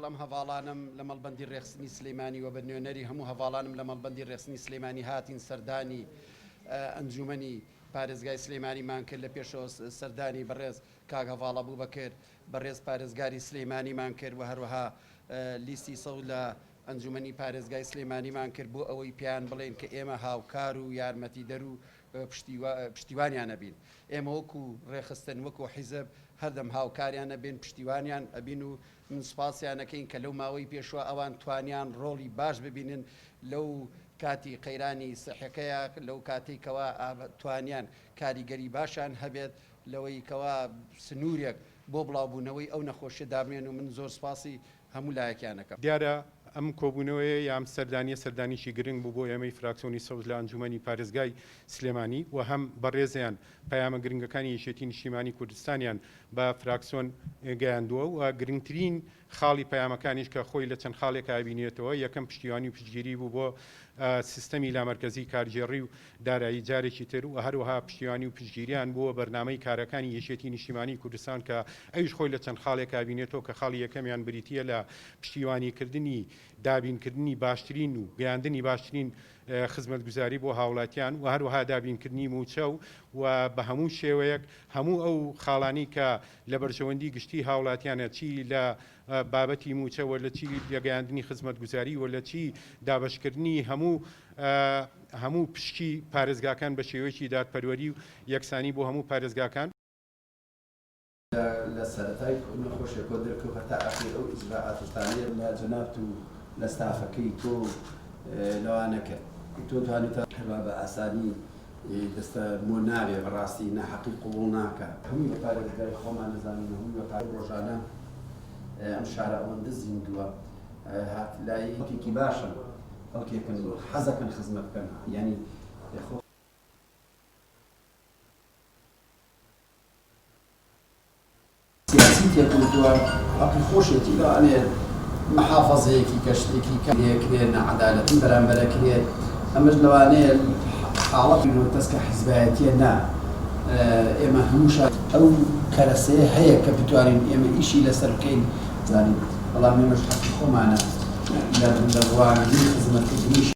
لەگەڵ هەواڵانم لە مەڵبەندی ڕێخستنی سلەیمانی و بە نوێنەری هەموو هەواڵانم لە مەڵبەندی ڕێخستنی سلەیمانی هاتین سەردانی ئەنجومەنی پارێزگای سلەیمانیمان کرد لە پێشەوە سەردانی بەڕێز کاک هەواڵ ئەبوبەکر بەڕێز پارێزگاری سلەیمانیمان کرد و هەروەها لیستی سەوت لە ئەنجومەنی پارێزگای سلەیمانیمان کرد بۆ ئەوەی پیان بڵێن کە ئێمە هاوکار و یارمەتیدەر و پشتیوانیان نەبین. ئێمە وەکو ڕێخستن وەکو حیزب هەردەم هاوکاریان نەبێن پشتیوانیان ئەبین و من سوپاسیان ئەەکەین کە لەو ماوەی پێشوە ئەوان توانیان ڕۆڵی باش ببینن لەو کاتی قەیرانی سەحەکەیە لەو کاتێکەوە توانیان کاریگەری باشان هەبێت لەوەی کەوا سنوورێک بۆ بڵاوبوونەوەی ئەو نەخۆشیە دابنێن و من زۆر سپاسی هەموو لایەکیانەکەم. دیارە ئەم کۆبوونەوەی یام سەردانیشی گرنگ بوو بۆ ئێمەی فراکسیۆنی سەوز لە ئەنجومەنی پارێزگای سلێمانی و هەم بەڕێزیان پەیامە گرنگەکانی یەکێتی نیشتیمانی کوردستانیان بە فراکسیۆن گەیاندووە و گرنگترین خاڵی پەیامەکانیش کە خۆی لە چەند خاڵێک ئابینێتەوە یەکەم پشتیوانی و پشتگیری بوو بۆ سیستەمی لامەرکەزی کارژێڕی و دارایی جارێکی تر و هەروەها پشتیوانی و پشتگیریان بۆ بەرنامەی کارەکانی یەکێتی نیشتیمانی کوردستان کە ئەویش خۆی لە چەند خاڵێک ئابینێتەوە کە خاڵی یەکەمیان بریتیە لە پشتیوانیکردنی دابینکردنی باشترین و گەیاندنی باشترین خزمەتگوزاری بۆ هاوڵاتیان و هەروەها دابینکردنی موچە و بە هەموو شێوەیەک هەموو ئەو خاڵانی کە لە بەرژەوەندی گشتی هاوڵاتیانە چی لە بابەتی موچەوە لە چی لەگەیاندنی خزمەتگوزاری و لە چی دابشکردنی هەموو پشکی پارێزگاکان بە شێوەیەکی دادپەروەری و یەکسانی بۆ هەموو پارێزگاکان لە سەرەتای نەخۆشیە کۆ دەرکەوت هەتا ئەخیر ئەو ئیجراعاتتانێ لە جەنابەت و لە ستافەکەی تۆ لەوانە کرد تۆ توانیتە هەروە بە ئاسانی دەستە مۆ ناوێ بەڕاستی ناحەقی قوبوڵ ناکە هەمووی لە پارێزگای خۆمان نەزانین هەمووی بە پارێ ڕۆژانە ئەم شارە ئەوەندە زیندووە هات لای خەڵکێکی باشن خەڵکێکن حەزەکەن خزمەت بکەن یعنی سیاسی تێکوتووە ئەقی خۆشێتی لەوانێ محافەزەیەکی کەشتێکی کەکرێت نەعەدالەتی بەرامبەرەکرێت ئەمەش لەوانەیە حاڵەتی دەستکە حیزبایەتیە نا ئێمە هەموو ئەو کەرەسەیە هەیە کە بتوانین ئێمە ئیشی لەسەر بکەین زانین بەڵام ئێمەش حەقی خۆمانە لە ڕوانگری خزمەتکردنی